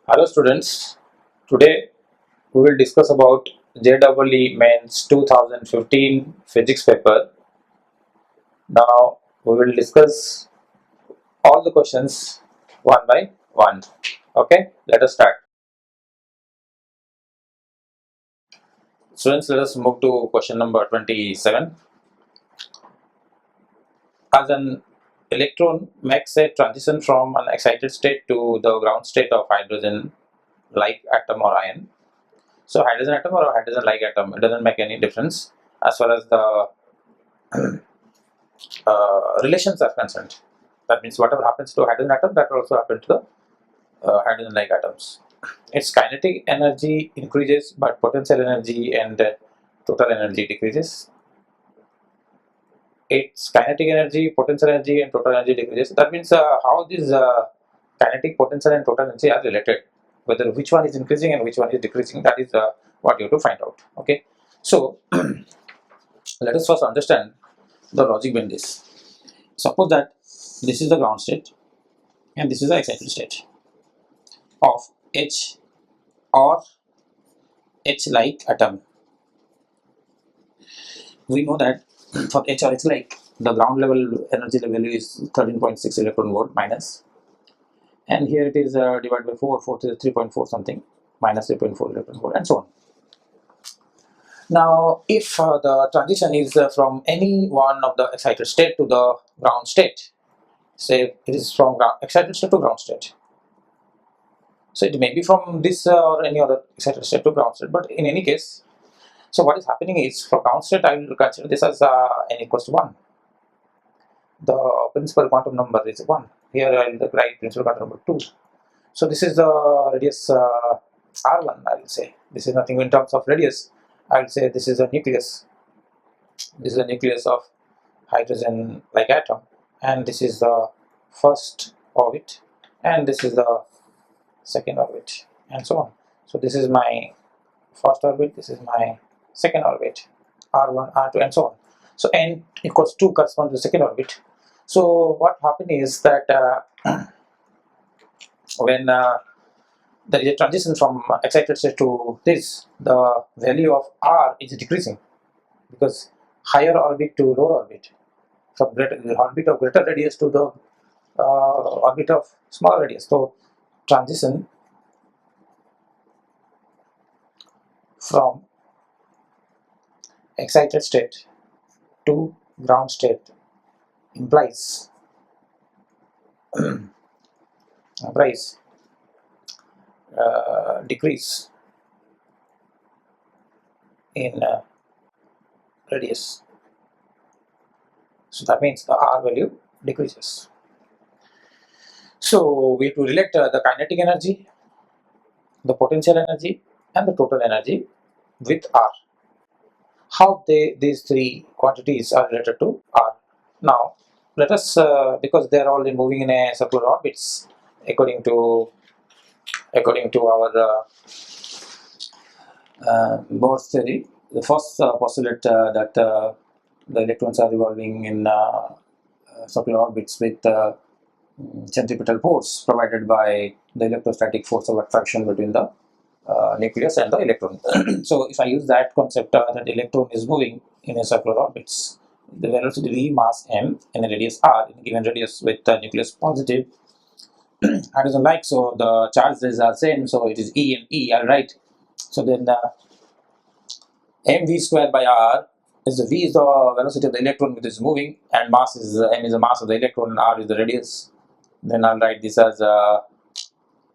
Hello students, today we will discuss about JEE Mains 2015 physics paper. Now we will discuss all the questions one by one. Okay, let us start. Students, let us move to question number 27. As an electron makes a transition from an excited state to the ground state of hydrogen like atom or ion. So hydrogen atom or hydrogen like atom, it doesn't make any difference as far as the relations are concerned. That means whatever happens to hydrogen atom, that will also happen to the hydrogen-like atoms. Its kinetic energy increases, but potential energy and total energy decreases. Its kinetic energy, potential energy, and total energy decreases. That means how these kinetic, potential, and total energy are related. Whether which one is increasing and which one is decreasing, that is what you have to find out. Okay, so let us first understand the logic behind this. Suppose that this is the ground state and this is the excited state of H or H-like atom. We know that for H or H-like, the ground level energy level is 13.6 electron volt minus, and here it is divided by 4, 4 is 3.4 something, minus 3.4 electron volt, and so on. Now, if the transition is from any one of the excited state to the ground state, say it is from excited state to ground state. So it may be from this or any other excited state to ground state, but in any case, so what is happening is for ground state I will consider this as n equals to 1. The principal quantum number is 1. Here I will write principal quantum number 2. So this is the radius R1, I will say. This is nothing in terms of radius. I will say this is a nucleus. This is the nucleus of hydrogen like atom, and this is the first orbit, and this is the second orbit, and so on. So this is my first orbit, this is my second orbit, R1, R2, and so on. So n equals 2 corresponds to the second orbit. So what happened is that when there is a transition from excited state to this, the value of R is decreasing because higher orbit to lower orbit, from the orbit of greater radius to the orbit of smaller radius. So transition from excited state to ground state implies decrease in radius. So that means the R value decreases. So we have to relate the kinetic energy, the potential energy, and the total energy with R. How these three quantities are related to R. Now let us, because they are all moving in a circular orbits according to our Bohr's theory, the first postulate that the electrons are revolving in circular orbits with centripetal force provided by the electrostatic force of attraction between the nucleus and the electron. So if I use that concept that electron is moving in a circular orbits, the velocity v mass m in a radius r in a given radius with the nucleus positive, hydrogen like, so the charges are same, so it is E and E are right. So then mv square by r is the v is the velocity of the electron which is moving, and mass is m is the mass of the electron and r is the radius. Then I'll write this as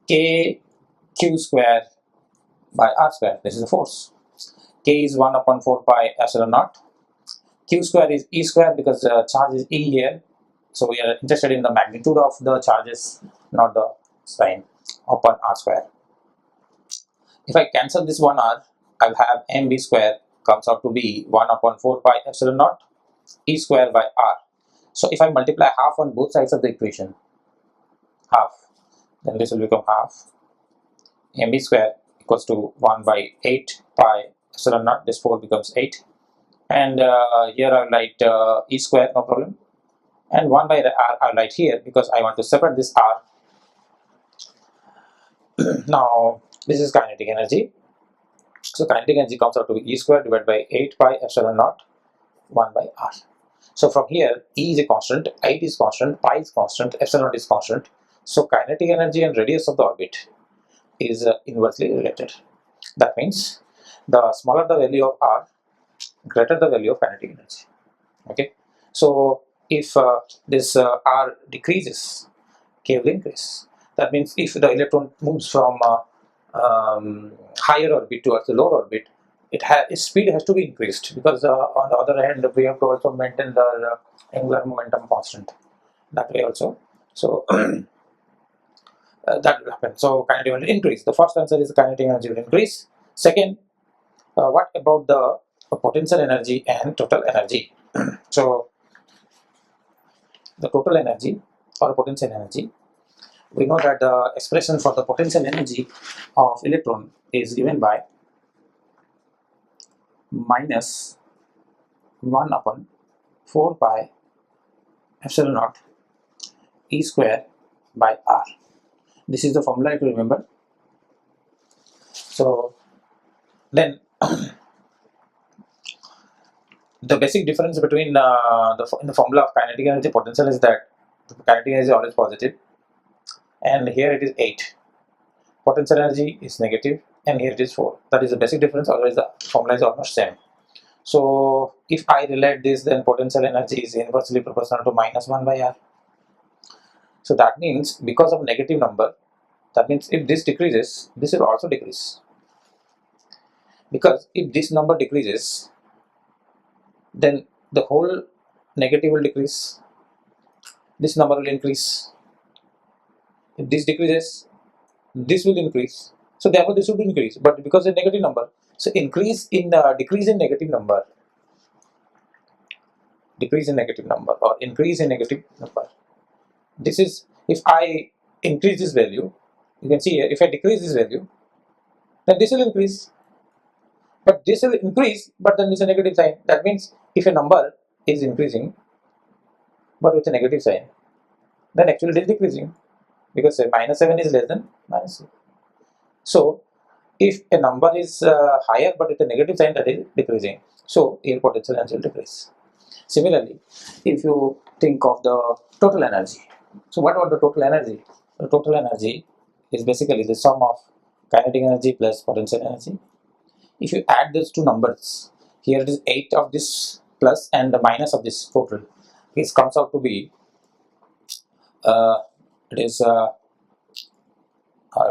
k q square by r square. This is the force. K is 1 upon 4 pi epsilon naught. Q square is E square because the charge is E here. So we are interested in the magnitude of the charges, not the sign, upon r square. If I cancel this 1r, I'll have mv square comes out to be 1 upon 4 pi epsilon naught E square by r. So if I multiply half on both sides of the equation, half, then this will become half mv square equals to 1 by 8 pi epsilon naught. This 4 becomes 8, and here I'll write e square, no problem, and 1 by r I'll write here because I want to separate this r Now this is kinetic energy. So kinetic energy comes out to be E square divided by 8 pi epsilon naught 1 by r. So from here, E is a constant, 8 is constant, pi is constant, epsilon naught is constant. So kinetic energy and radius of the orbit is inversely related. That means the smaller the value of r, greater the value of kinetic energy. Okay. So if this r decreases, k will increase. That means if the electron moves from higher orbit towards the lower orbit, its speed has to be increased, because on the other hand we have to also maintain the angular momentum constant that way also. So that will happen. So kinetic energy will increase. The first answer is kinetic energy will increase. Second, what about the potential energy and total energy? So the total energy or potential energy, we know that the expression for the potential energy of electron is given by minus 1 upon 4 pi epsilon naught E square by r. This is the formula to remember. So then the basic difference between in the formula of kinetic energy potential is that the kinetic energy is always positive, and here it is 8. Potential energy is negative, and here it is 4. That is the basic difference. Otherwise the formula is almost same. So if I relate this, then potential energy is inversely proportional to minus 1 by r. So that means because of negative number, that means if this decreases, this will also decrease. Because if this number decreases, then the whole negative will decrease, this number will increase. If this decreases, this will increase. So therefore this will increase, but because a negative number, so decrease in negative number, decrease in negative number or increase in negative number. This is, if I increase this value, you can see here, if I decrease this value, then this will increase. But this will increase, but then there's a negative sign. That means if a number is increasing but with a negative sign, then actually it is decreasing, because say minus 7 is less than minus 6. So if a number is higher but with a negative sign, that is decreasing. So here potential energy will decrease. Similarly, if you think of the total energy, so what about the total energy? The total energy is basically the sum of kinetic energy plus potential energy. If you add these two numbers, here it is 8 of this plus and the minus of this total, this comes out to be it is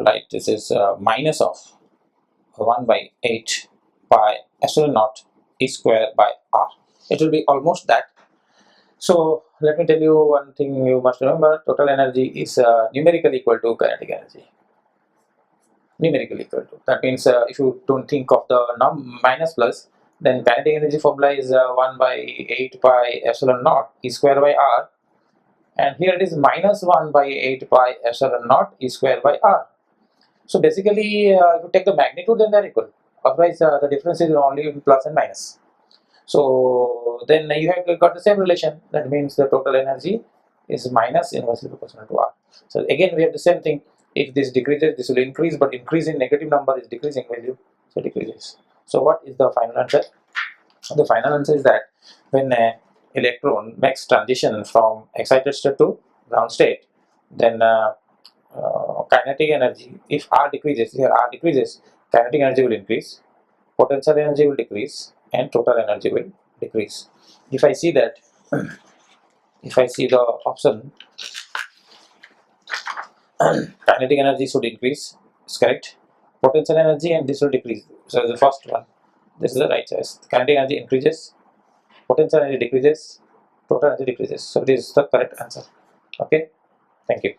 like this is minus of 1 by 8 pi epsilon naught E square by r. It will be almost that. So let me tell you one thing you must remember: total energy is numerically equal to kinetic energy. Numerically equal to. That means if you don't think of the minus plus, then kinetic energy formula is 1 by 8 pi epsilon naught E square by r, and here it is minus 1 by 8 pi epsilon naught E square by r. So basically, if you take the magnitude, then they are equal. Otherwise, the difference is only plus and minus. So then you have got the same relation. That means the total energy is minus inversely proportional to r. So again, we have the same thing. If this decreases, this will increase, but increase in negative number is decreasing value, so decreases. So what is the final answer? The final answer is that when an electron makes transition from excited state to ground state, then kinetic energy, if r decreases, here r decreases, kinetic energy will increase, potential energy will decrease, and total energy will decrease. If I see that, if I see the option kinetic energy should increase, is correct. Potential energy and this will decrease. So the first one, this is the right choice. Kinetic energy increases, potential energy decreases, total energy decreases. So this is the correct answer. Okay, thank you.